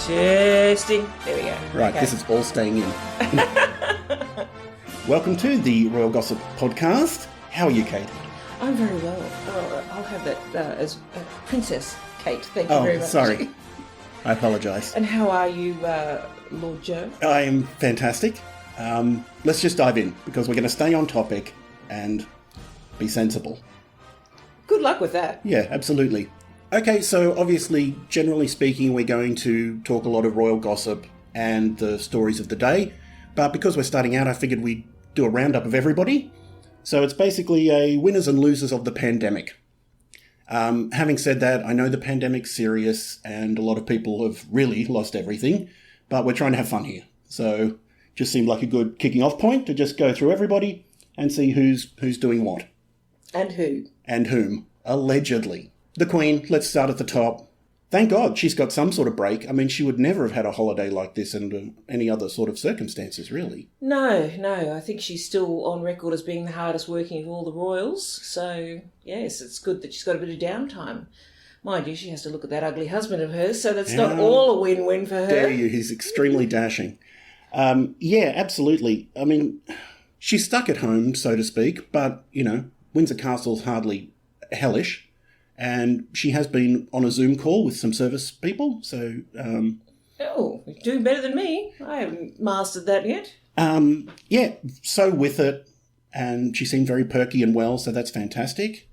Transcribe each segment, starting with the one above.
Testing. There we go. Right, Okay. this is all staying in. Welcome to the Royal Gossip Podcast. How are you, Kate? I'm very well. I'll have that as Princess Kate. Thank you very much. Sorry. I apologise. And how are you, Lord Joe? I am fantastic. Let's just dive in, because we're going to stay on topic and be sensible. Good luck with that. Yeah, absolutely. Okay, so obviously, generally speaking, we're going to talk a lot of royal gossip and the stories of the day. But because we're starting out, I figured we'd do a roundup of everybody. So it's basically a winners and losers of the pandemic. Having said that, I know the pandemic's serious and a lot of people have really lost everything, but we're trying to have fun here. So just seemed like a good kicking off point to just go through everybody and see who's doing what. And who? And whom. Allegedly. The Queen, let's start at the top. Thank God she's got some sort of break. I mean, she would never have had a holiday like this under any other sort of circumstances, really. No. I think she's still on record as being the hardest working of all the royals. So, yes, it's good that she's got a bit of downtime. Mind you, she has to look at that ugly husband of hers, so that's not all a win-win for her. Dare you, he's extremely dashing. Yeah, absolutely. I mean, she's stuck at home, so to speak, but, you know, Windsor Castle's hardly hellish. And she has been on a Zoom call with some service people, so... Oh, you're doing better than me. I haven't mastered that yet. Yeah, so with it, and she seemed very perky and well, so that's fantastic.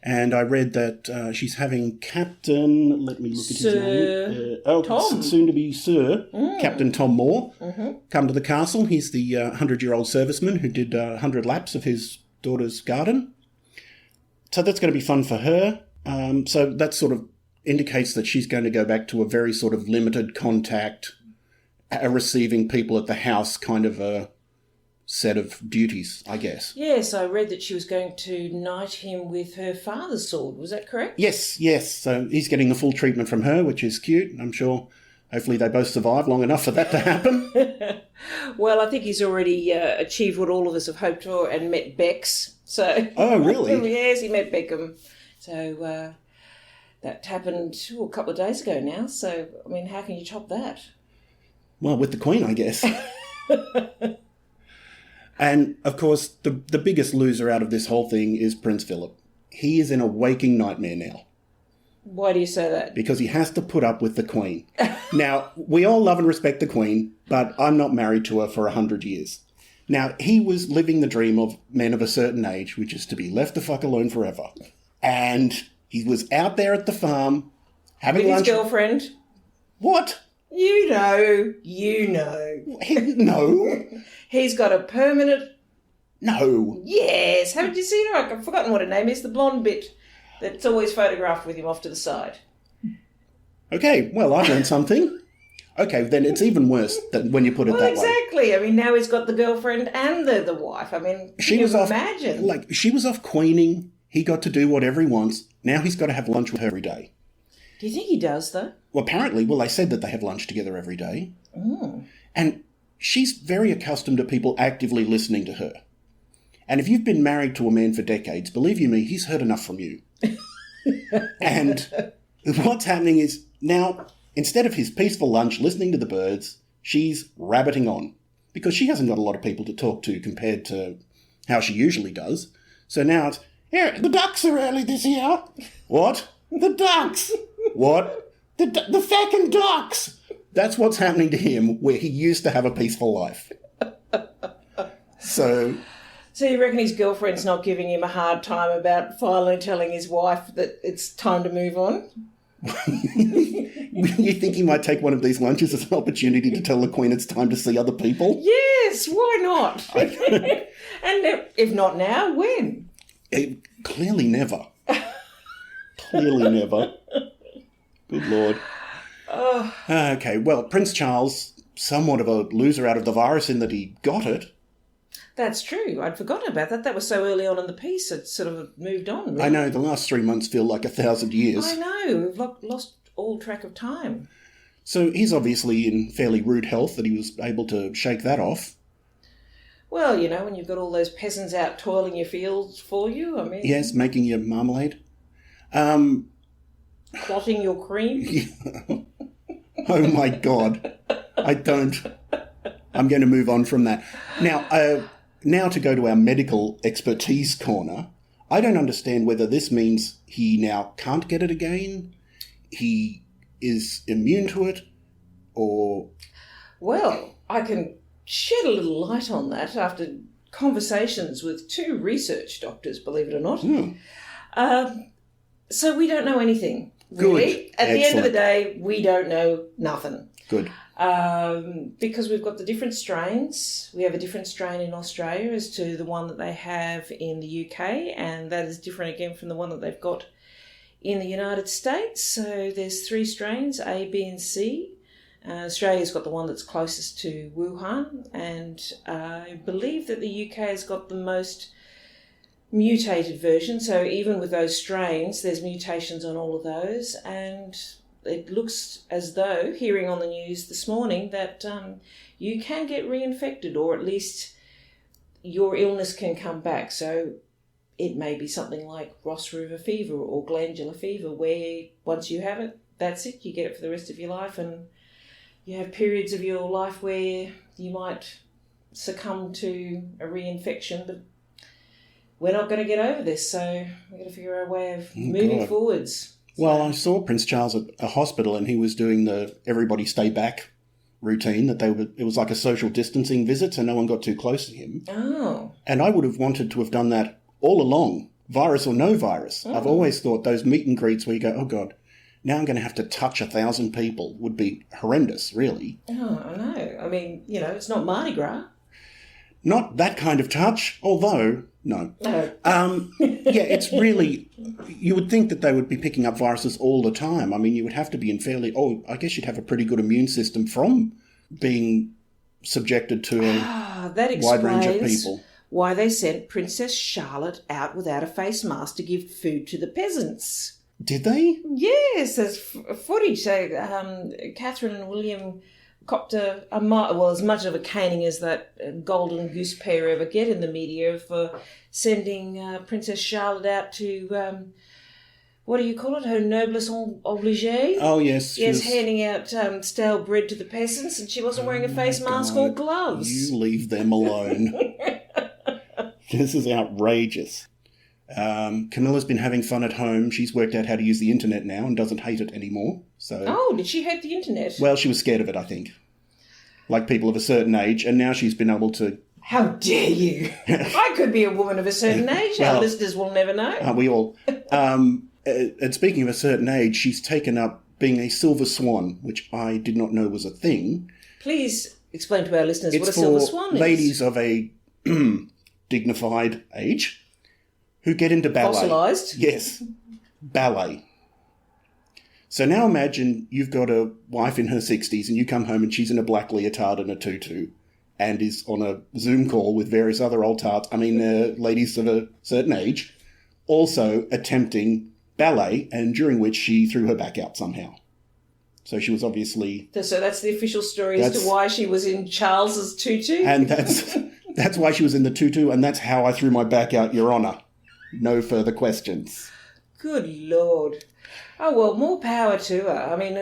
And I read that she's having Captain... Let me look at his name. Tom. Soon to be Sir, Captain Tom Moore, come to the castle. He's the 100-year-old serviceman who did 100 laps of his daughter's garden. So that's going to be fun for her. So that sort of indicates that she's going to go back to a very sort of limited contact, receiving people at the house kind of a set of duties, I guess. Yes, I read that she was going to knight him with her father's sword. Was that correct? Yes. So he's getting the full treatment from her, which is cute. I'm sure, hopefully they both survive long enough for that to happen. Well, I think he's already achieved what all of us have hoped for and met Bex. So. Oh, really? Yes, he met Beckham. So that happened a couple of days ago now. So, I mean, how can you top that? Well, with the Queen, I guess. And, of course, the biggest loser out of this whole thing is Prince Philip. He is in a waking nightmare now. Why do you say that? Because he has to put up with the Queen. Now, we all love and respect the Queen, but I'm not married to her for 100 years. Now, he was living the dream of men of a certain age, which is to be left the fuck alone forever. And he was out there at the farm, having with lunch. His girlfriend? What? You know. No. He's got a permanent... No. Yes. Haven't you seen her? I've forgotten what her name is. The blonde bit that's always photographed with him off to the side. Okay, well, I learned something. Okay, then it's even worse than when you put it that way. Exactly. I mean, now he's got the girlfriend and the wife. I mean, can you imagine? She was off queening. He got to do whatever he wants. Now he's got to have lunch with her every day. Do you think he does, though? Well, apparently, they said that they have lunch together every day. Mm. And she's very accustomed to people actively listening to her. And if you've been married to a man for decades, believe you me, he's heard enough from you. And what's happening is now, instead of his peaceful lunch listening to the birds, she's rabbiting on. Because she hasn't got a lot of people to talk to compared to how she usually does. So now it's, yeah, the ducks are early this year. What? The ducks. What? The fucking ducks. That's what's happening to him where he used to have a peaceful life. So you reckon his girlfriend's not giving him a hard time about finally telling his wife that it's time to move on? You think he might take one of these lunches as an opportunity to tell the Queen it's time to see other people? Yes, why not? And if not now, when? Clearly never. Clearly never. Good Lord. Oh. Okay, well, Prince Charles, somewhat of a loser out of the virus in that he got it. That's true. I'd forgotten about that. That was so early on in the piece, it sort of moved on. Really. I know, the last 3 months feel like 1,000 years. I know, we've lost all track of time. So he's obviously in fairly rude health that he was able to shake that off. Well, you know, when you've got all those peasants out toiling your fields for you, I mean... Yes, making your marmalade. Clotting your cream. Oh, my God. I'm going to move on from that. Now to go to our medical expertise corner. I don't understand whether this means he now can't get it again, he is immune to it, or... Well, I can shed a little light on that after conversations with 2 research doctors, believe it or not. So we don't know anything, really. Good. At the end of the day, we don't know nothing. Good. Because we've got the different strains. We have a different strain in Australia as to the one that they have in the UK, and that is different again from the one that they've got in the United States. So there's 3 strains, A, B and C. Australia's got the one that's closest to Wuhan, and I believe that the UK has got the most mutated version. So even with those strains, there's mutations on all of those, and it looks as though, hearing on the news this morning, that you can get reinfected, or at least your illness can come back. So it may be something like Ross River fever or glandular fever, where once you have it, that's it. You get it for the rest of your life, and you have periods of your life where you might succumb to a reinfection, but we're not going to get over this, so we've got to figure out a way of moving forwards. Well, I saw Prince Charles at a hospital, and he was doing the everybody stay back routine, that it was like a social distancing visit, so no one got too close to him. Oh. And I would have wanted to have done that all along, virus or no virus. I've always thought those meet and greets where you go, oh God, now I'm going to have to touch 1,000 people would be horrendous, really. Oh, I know. I mean, it's not Mardi Gras. Not that kind of touch, although, no. No. Yeah, it's really, you would think that they would be picking up viruses all the time. I mean, you would have to be in I guess you'd have a pretty good immune system from being subjected to a wide range of people. Why they sent Princess Charlotte out without a face mask to give food to the peasants. Did they? Yes, there's footage. So Catherine and William copped as much of a caning as that golden goose pair ever get in the media for sending Princess Charlotte out to, what do you call it, her noblesse obligée? Oh, yes. Yes, handing out stale bread to the peasants, and she wasn't wearing a face mask or gloves. You leave them alone. This is outrageous. Camilla's been having fun at home. She's worked out how to use the internet now and doesn't hate it anymore. So, oh, did she hate the internet? Well, she was scared of it, I think. Like people of a certain age, and now she's been able to... How dare you? I could be a woman of a certain age. Our listeners will never know. Aren't we all? And speaking of a certain age, she's taken up being a silver swan, which I did not know was a thing. Please explain to our listeners what a silver swan is. Ladies of a dignified age who get into ballet. Fossilised? Yes, ballet. So now imagine you've got a wife in her 60s and you come home and she's in a black leotard and a tutu and is on a Zoom call with various other ladies of a certain age, also attempting ballet, and during which she threw her back out somehow. So she was obviously... So that's the official story as to why she was in Charles's tutu? And that's why she was in the tutu, and that's how I threw my back out, Your Honour. No further questions. Good Lord. Oh, well, more power to her. I mean,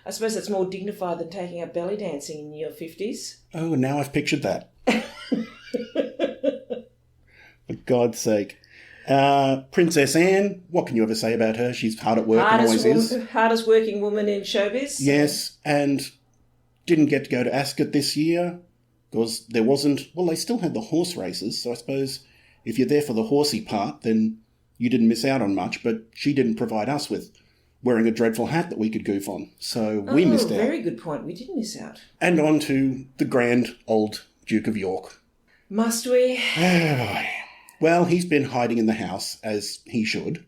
I suppose that's more dignified than taking up belly dancing in your 50s. Oh, now I've pictured that. For God's sake. Princess Anne, what can you ever say about her? She's hard at work and always is. Hardest working woman in showbiz. Yes, and didn't get to go to Ascot this year because there wasn't... Well, they still had the horse races, so I suppose if you're there for the horsey part, then you didn't miss out on much, but she didn't provide us with wearing a dreadful hat that we could goof on, so we missed out. Very good point. We did miss out. And on to the grand old Duke of York. Must we? Well, he's been hiding in the house, as he should.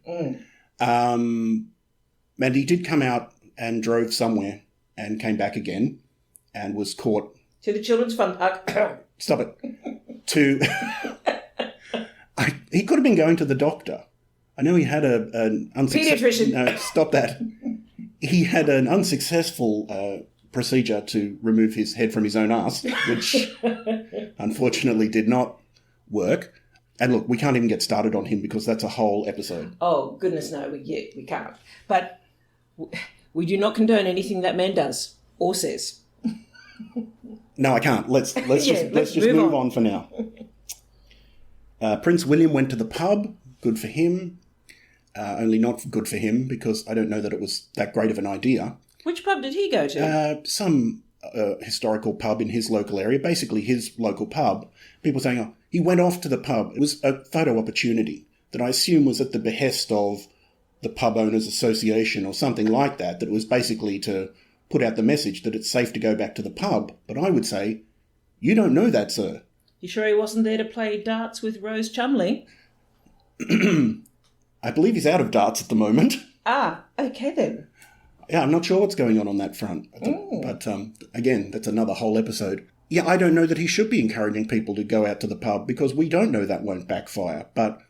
And he did come out and drove somewhere and came back again and was caught... To the children's fun park. Stop it. He could have been going to the doctor. I know he had an unsuccessful... Paediatrician. No, stop that. He had an unsuccessful procedure to remove his head from his own arse, which unfortunately did not work. And look, we can't even get started on him because that's a whole episode. Oh, goodness no, we can't. But We do not condone anything that man does or says. No, I can't. Let's just move on for now. Prince William went to the pub. Good for him. Only not good for him because I don't know that it was that great of an idea. Which pub did he go to? Some historical pub in his local area, basically his local pub. People saying, oh, he went off to the pub. It was a photo opportunity that I assume was at the behest of the Pub Owners Association or something like that, that it was basically to put out the message that it's safe to go back to the pub. But I would say, you don't know that, sir. You sure he wasn't there to play darts with Rose Chumley? I believe he's out of darts at the moment. Ah, okay then. Yeah, I'm not sure what's going on that front. But again, that's another whole episode. Yeah, I don't know that he should be encouraging people to go out to the pub because we don't know that won't backfire. But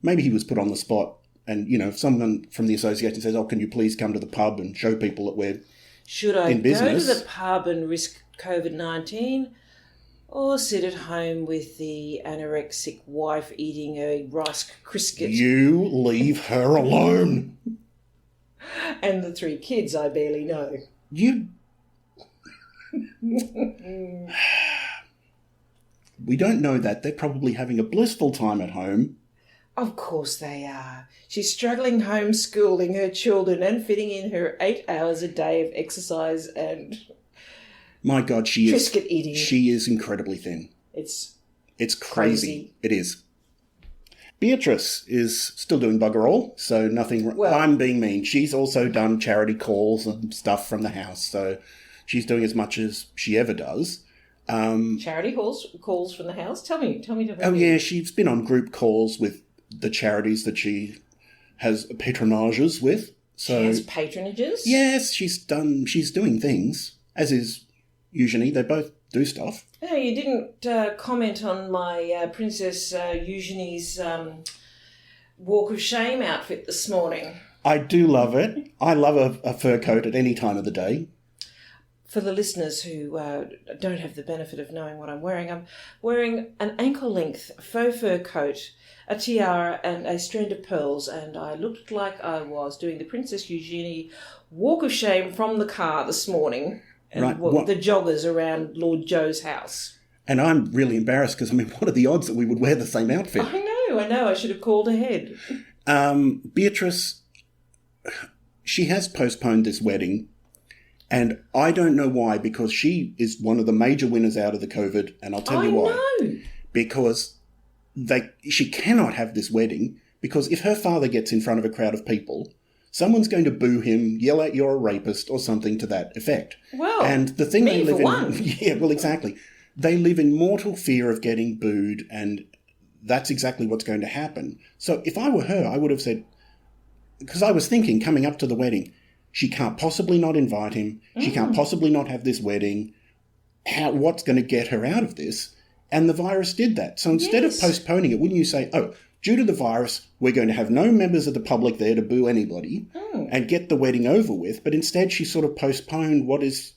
maybe he was put on the spot. And, you know, if someone from the association says, oh, can you please come to the pub and show people that we're Should I in business? go to the pub and risk COVID-19 or sit at home with the anorexic wife eating a Rice Krispie? You leave her alone. And the 3 kids I barely know. You... We don't know that. They're probably having a blissful time at home. Of course they are. She's struggling homeschooling her children and fitting in her 8 hours a day of exercise and... My God, she is... Triscuit eating. She is incredibly thin. It's crazy. It is. Beatrice is still doing bugger all, so nothing... Well, I'm being mean. She's also done charity calls and stuff from the house, so she's doing as much as she ever does. Charity calls from the house? Tell me. Oh, yeah, she's been on group calls with the charities that she has patronages with. So she has patronages? Yes, she's doing things, as is usually. They both do stuff. No, you didn't comment on my Princess Eugenie's Walk of Shame outfit this morning. I do love it. I love a fur coat at any time of the day. For the listeners who don't have the benefit of knowing what I'm wearing an ankle-length faux fur coat, a tiara and a strand of pearls, and I looked like I was doing the Princess Eugenie Walk of Shame from the car this morning. And right. The joggers around Lord Joe's house. And I'm really embarrassed because, I mean, what are the odds that we would wear the same outfit? I know. I should have called ahead. Beatrice, she has postponed this wedding, and I don't know why, because she is one of the major winners out of the COVID, and I'll tell you why. I know. Because she cannot have this wedding, because if her father gets in front of a crowd of people... someone's going to boo him, yell out you're a rapist, or something to that effect. Well, and the thing me they live for in, one. Yeah, well, exactly. They live in mortal fear of getting booed, and that's exactly what's going to happen. So if I were her, I would have said, because I was thinking coming up to the wedding, she can't possibly not invite him. She can't possibly not have this wedding. What's going to get her out of this? And the virus did that. So instead of postponing it, wouldn't you say, oh, due to the virus, we're going to have no members of the public there to boo anybody and get the wedding over with. But instead, she sort of postponed what is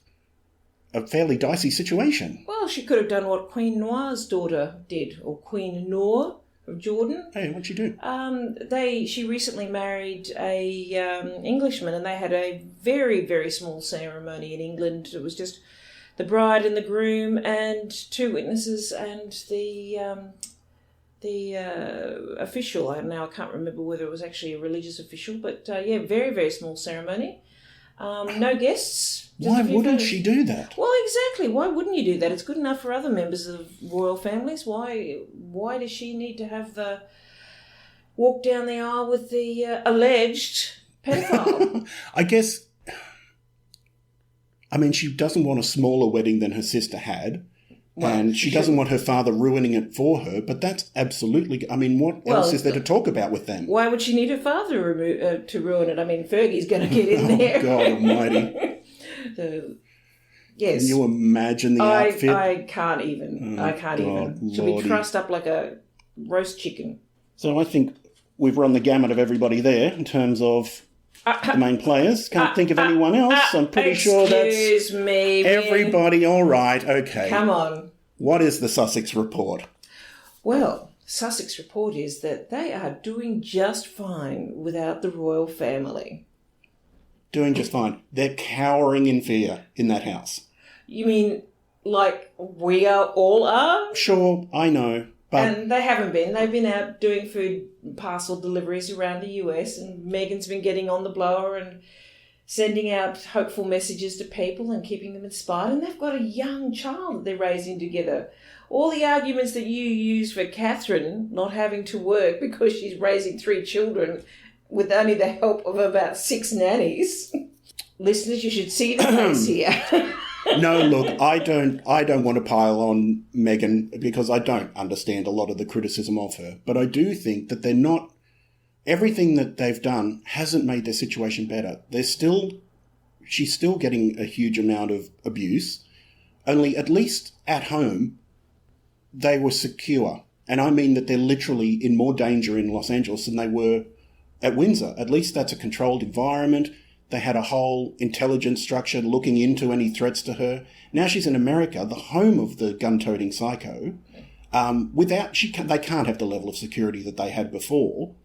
a fairly dicey situation. Well, she could have done what Queen Noir's daughter did, or Queen Noor of Jordan. Hey, what'd she do? She recently married a Englishman, and they had a very, very small ceremony in England. It was just the bride and the groom and 2 witnesses and the official. I can't remember whether it was actually a religious official, but very, very small ceremony. No guests. Why wouldn't she do that? Well, exactly. Why wouldn't you do that? It's good enough for other members of royal families. Why does she need to have the walk down the aisle with the alleged pedophile? I guess, I mean, she doesn't want a smaller wedding than her sister had. Well, and she doesn't want her father ruining it for her, but that's absolutely... I mean, what else is there to talk about with them? Why would she need her father to ruin it? I mean, Fergie's going to get in there. Oh, God almighty. Yes. Can you imagine the outfit? I can't even. I can't even. She'll be trussed up like a roast chicken. So I think we've run the gamut of everybody there in terms of the main players. Can't think of anyone else. I'm pretty sure that's... Excuse me. Everybody all right. Okay. Come on. What is the Sussex report? Well, Sussex report is that they are doing just fine without the royal family. Doing just fine. They're cowering in fear in that house. You mean like we all are? Sure, I know. But And they haven't been. They've been out doing food parcel deliveries around the US, and Meghan's been getting on the blower and sending out hopeful messages to people and keeping them inspired. And they've got a young child that they're raising together. All the arguments that you use for Catherine not having to work because she's raising 3 children with only the help of about 6 nannies. Listeners, you should see the face here. no, look, I don't want to pile on Meghan because I don't understand a lot of the criticism of her. But I do think that they're not... Everything that they've done hasn't made their situation better. She's still getting a huge amount of abuse. Only at least at home, they were secure. And I mean that they're literally in more danger in Los Angeles than they were at Windsor. At least that's a controlled environment. They had a whole intelligence structure looking into any threats to her. Now she's in America, the home of the gun-toting psycho. They can't have the level of security that they had before.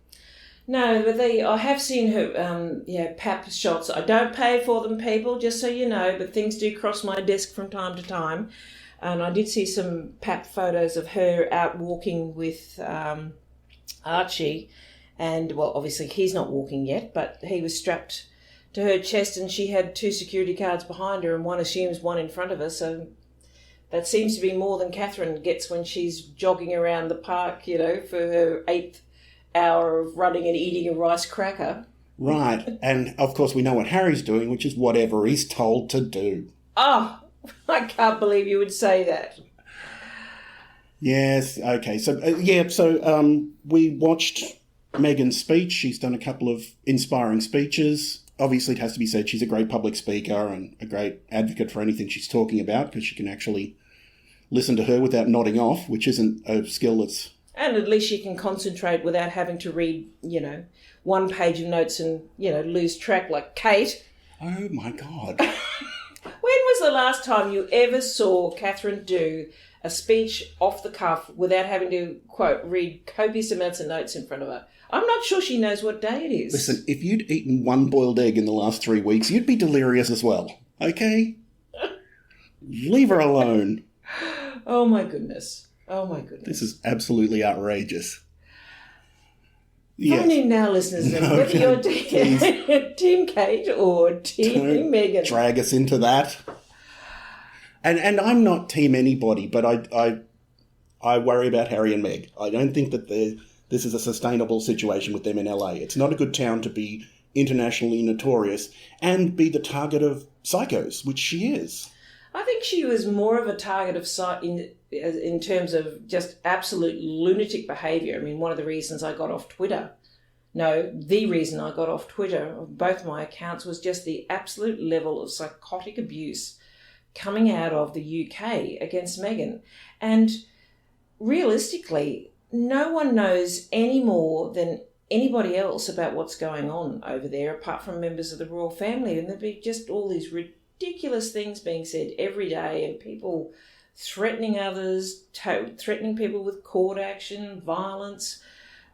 No, but I have seen her, pap shots. I don't pay for them, people, just so you know, but things do cross my desk from time to time. And I did see some pap photos of her out walking with Archie. And, well, obviously he's not walking yet, but he was strapped to her chest and she had 2 security guards behind her and one assumes one in front of her. So that seems to be more than Catherine gets when she's jogging around the park, for her 8th hour of running and eating a rice cracker. Right. And, of course, we know what Harry's doing, which is whatever he's told to do. Oh, I can't believe you would say that. Yes. Okay. So, we watched Meghan's speech. She's done a couple of inspiring speeches. Obviously, it has to be said she's a great public speaker and a great advocate for anything she's talking about because you can actually listen to her without nodding off, which isn't a skill that's... And at least she can concentrate without having to read, 1 page of notes and, lose track like Kate. Oh, my God. When was the last time you ever saw Catherine do a speech off the cuff without having to, quote, read copious amounts of notes in front of her? I'm not sure she knows what day it is. Listen, if you'd eaten 1 boiled egg in the last 3 weeks, you'd be delirious as well, okay? Leave her alone. Oh, my goodness. Oh, my goodness. This is absolutely outrageous. Phone in now, listeners, whether you're Team Kate or Team Meghan. Drag us into that. And I'm not Team anybody, but I worry about Harry and Meg. I don't think that this is a sustainable situation with them in LA. It's not a good town to be internationally notorious and be the target of psychos, which she is. I think she was more of a target of in terms of just absolute lunatic behaviour. I mean, one of the reasons I got off Twitter, the reason I got off Twitter of both my accounts was just the absolute level of psychotic abuse coming out of the UK against Meghan. And realistically, no one knows any more than anybody else about what's going on over there apart from members of the royal family. And there'd be just all these ridiculous things being said every day and people threatening others, threatening people with court action, violence.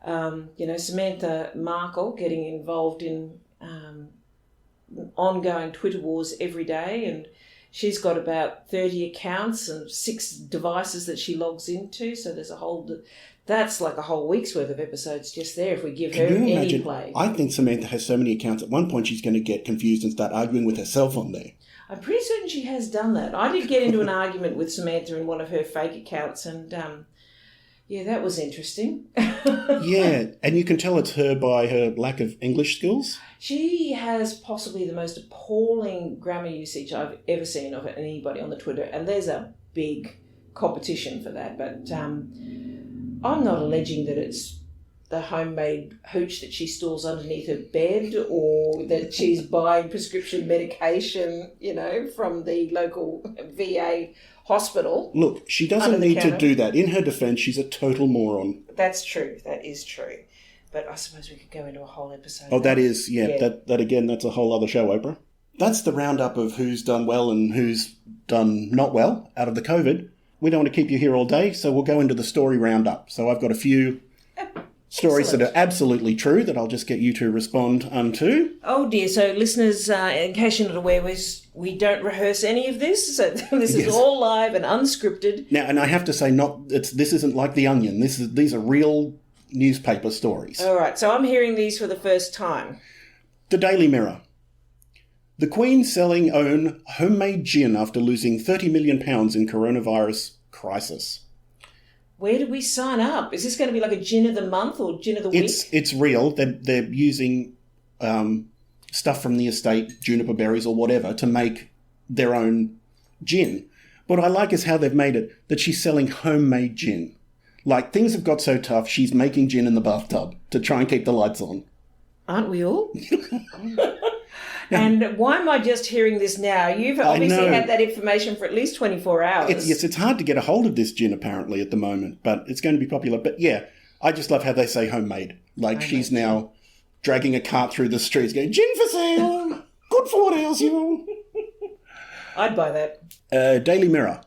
Samantha Markle getting involved in ongoing Twitter wars every day, and she's got about 30 accounts and 6 devices that she logs into. So there's that's like a whole week's worth of episodes just there if we give her any play. I think Samantha has so many accounts. At one point she's going to get confused and start arguing with herself on there. I'm pretty certain she has done that. I did get into an argument with Samantha in one of her fake accounts and, that was interesting. Yeah, and you can tell it's her by her lack of English skills. She has possibly the most appalling grammar usage I've ever seen of anybody on the Twitter, and there's a big competition for that. But I'm not alleging that it's the homemade hooch that she stores underneath her bed or that she's buying prescription medication, from the local VA hospital. Look, she doesn't need to do that. In her defence, she's a total moron. That's true. That is true. But I suppose we could go into a whole episode. Oh, that is, That again, that's a whole other show, Oprah. That's the roundup of who's done well and who's done not well out of the COVID. We don't want to keep you here all day, so we'll go into the story roundup. So I've got a few Stories Excellent. that are absolutely true that I'll just get you to respond unto. Oh dear, so listeners, in case you're not aware, we don't rehearse any of this, so this is all live and unscripted. Now, and I have to say, this isn't like The Onion. These are real newspaper stories. All right, so I'm hearing these for the first time. The Daily Mirror. The Queen selling own homemade gin after losing £30 million in coronavirus crisis. Where do we sign up? Is this going to be like a gin of the month or gin of the week? It's real. They're using stuff from the estate, juniper berries or whatever, to make their own gin. What I like is how they've made it that she's selling homemade gin. Like, things have got so tough, she's making gin in the bathtub to try and keep the lights on. Aren't we all? And why am I just hearing this now? You've obviously had that information for at least 24 hours. It's hard to get a hold of this gin, apparently, at the moment, but it's going to be popular. But yeah, I just love how they say homemade. Like, she's now dragging a cart through the streets going, gin for sale! Good for what else, you? I'd buy that. Daily Mirror.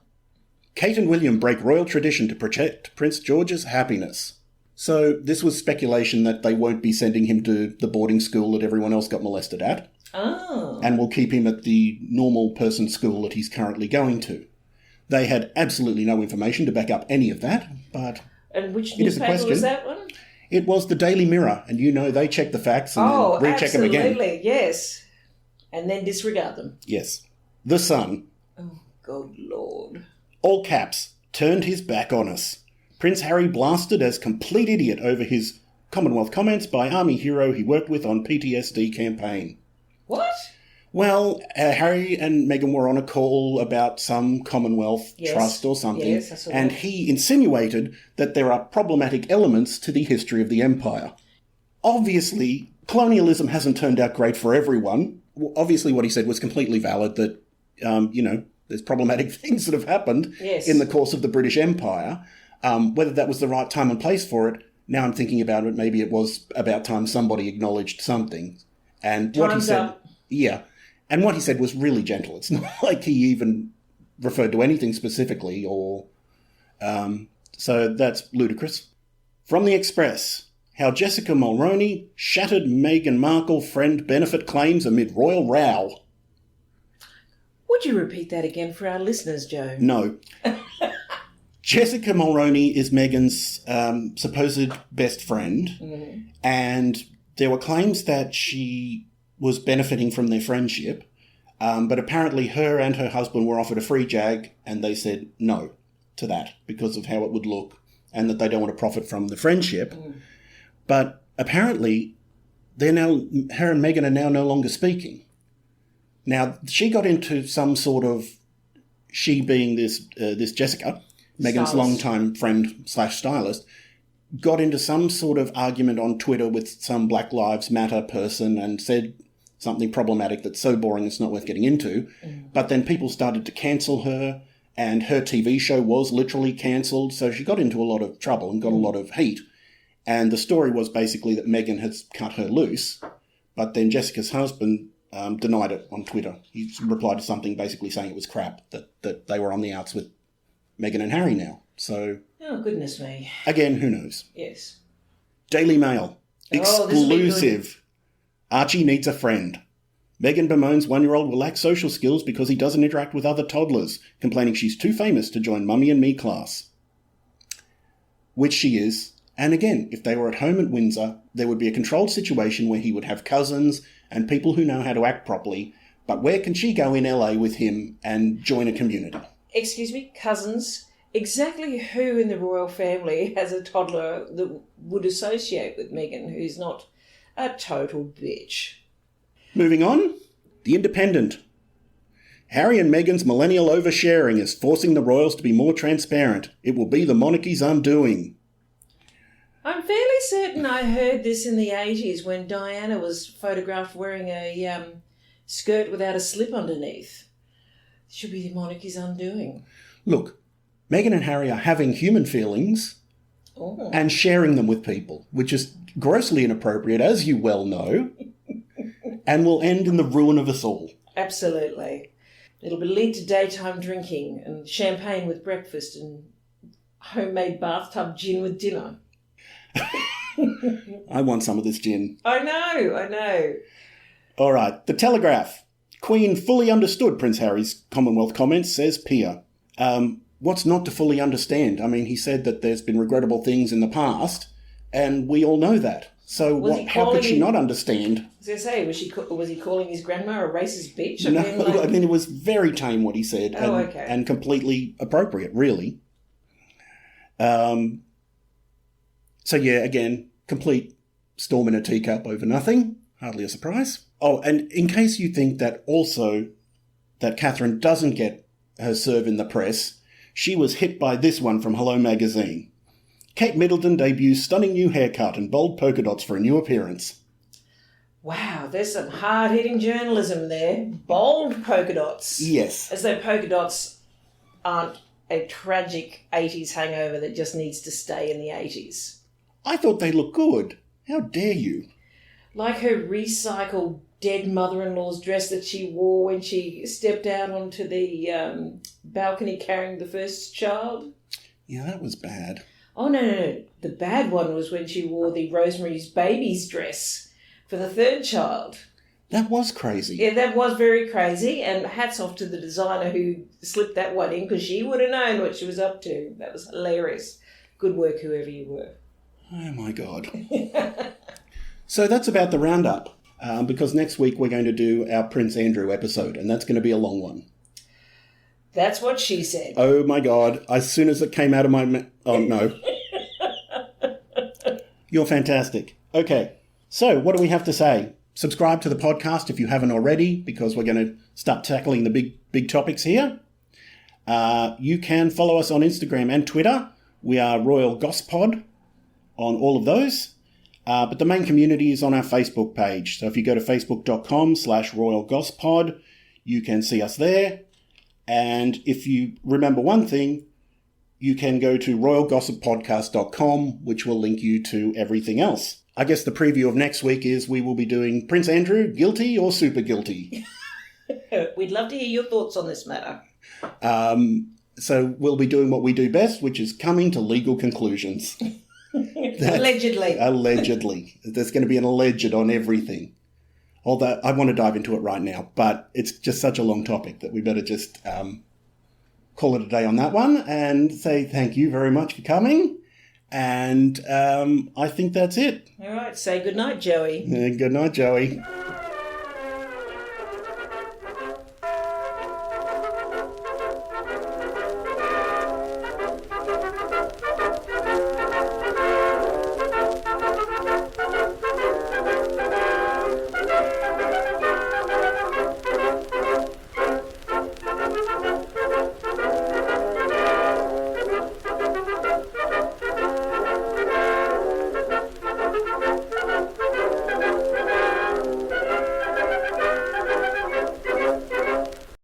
Kate and William break royal tradition to protect Prince George's happiness. So this was speculation that they won't be sending him to the boarding school that everyone else got molested at. Oh. And will keep him at the normal person school that he's currently going to. They had absolutely no information to back up any of that, but and which newspaper was that one? It was the Daily Mirror, and they check the facts and then recheck them again. Absolutely, yes. And then disregard them. Yes. The Sun. Oh, good Lord. All caps, turned his back on us. Prince Harry blasted as complete idiot over his Commonwealth comments by army hero he worked with on PTSD campaign. What? Well, Harry and Meghan were on a call about some Commonwealth trust or something, and he insinuated that there are problematic elements to the history of the empire. Obviously, colonialism hasn't turned out great for everyone. Obviously, what he said was completely valid, that, there's problematic things that have happened in the course of the British Empire. Whether that was the right time and place for it, now I'm thinking about it, maybe it was about time somebody acknowledged something. And what he said, and what he said was really gentle. It's not like he even referred to anything specifically, or so that's ludicrous. From the Express, how Jessica Mulroney shattered Meghan Markle friend benefit claims amid royal row. Would you repeat that again for our listeners, Joe? No. Jessica Mulroney is Meghan's supposed best friend, and there were claims that she was benefiting from their friendship, but apparently her and her husband were offered a free jag, and they said no to that because of how it would look, and that they don't want to profit from the friendship. But apparently, her and Meghan are now no longer speaking. Now, she got into some sort of, she being this Jessica, Meghan's longtime friend / stylist, got into some sort of argument on Twitter with some Black Lives Matter person and said something problematic that's so boring it's not worth getting into. But then people started to cancel her, and her TV show was literally cancelled, so she got into a lot of trouble and got a lot of heat. And the story was basically that Meghan has cut her loose, but then Jessica's husband denied it on Twitter. He replied to something basically saying it was crap, that they were on the outs with Meghan and Harry now. So, oh, goodness me. Again, who knows? Yes. Daily Mail. Exclusive. Archie needs a friend. Meghan bemoans 1-year-old will lack social skills because he doesn't interact with other toddlers, complaining she's too famous to join Mummy and Me class. Which she is. And again, if they were at home at Windsor, there would be a controlled situation where he would have cousins and people who know how to act properly. But where can she go in LA with him and join a community? Excuse me, cousins? Exactly who in the royal family has a toddler that would associate with Meghan who's not a total bitch? Moving on, The Independent. Harry and Meghan's millennial oversharing is forcing the royals to be more transparent. It will be the monarchy's undoing. I'm fairly certain I heard this in the 80s when Diana was photographed wearing a skirt without a slip underneath. It should be the monarchy's undoing. Look, Meghan and Harry are having human feelings and sharing them with people, which is grossly inappropriate, as you well know, and will end in the ruin of us all. Absolutely. It'll lead to daytime drinking and champagne with breakfast and homemade bathtub gin with dinner. I want some of this gin. I know. All right, The Telegraph. Queen fully understood Prince Harry's Commonwealth comments, says Pia. What's not to fully understand? I mean, he said that there's been regrettable things in the past, and we all know that. So how could she not understand? I was going to say, was he calling his grandma a racist bitch? No, I mean, it was very tame what he said. Okay. And completely appropriate, really. So, yeah, again, complete storm in a teacup over nothing. Hardly a surprise. Oh, and in case you think that also that Catherine doesn't get her serve in the press, she was hit by this one from Hello Magazine. Kate Middleton debuts stunning new haircut and bold polka dots for a new appearance. Wow, there's some hard-hitting journalism there. Bold polka dots. Yes. As though polka dots aren't a tragic 80s hangover that just needs to stay in the 80s. I thought they looked good. How dare you? Like her recycled dead mother-in-law's dress that she wore when she stepped out onto the balcony carrying the first child. Yeah, that was bad. Oh, no. The bad one was when she wore the Rosemary's Baby's dress for the third child. That was crazy. Yeah, that was very crazy, and hats off to the designer who slipped that one in, because she would have known what she was up to. That was hilarious. Good work, whoever you were. Oh, my God. So that's about the roundup, because next week we're going to do our Prince Andrew episode, and that's going to be a long one. That's what she said. Oh, my God. As soon as it came out of my oh, no. You're fantastic. Okay, so what do we have to say? Subscribe to the podcast if you haven't already, because we're going to start tackling the big topics here. You can follow us on Instagram and Twitter. We are Royal Gospod on all of those. But the main community is on our Facebook page. So if you go to facebook.com/RoyalGospod, you can see us there. And if you remember one thing, you can go to royalgossippodcast.com, which will link you to everything else. I guess the preview of next week is we will be doing Prince Andrew, guilty or super guilty? We'd love to hear your thoughts on this matter. So we'll be doing what we do best, which is coming to legal conclusions. Allegedly. Allegedly. There's going to be an alleged on everything. Although I want to dive into it right now, but it's just such a long topic that we better just call it a day on that one and say thank you very much for coming. And I think that's it. All right. Say good night, Joey. Good night, Joey.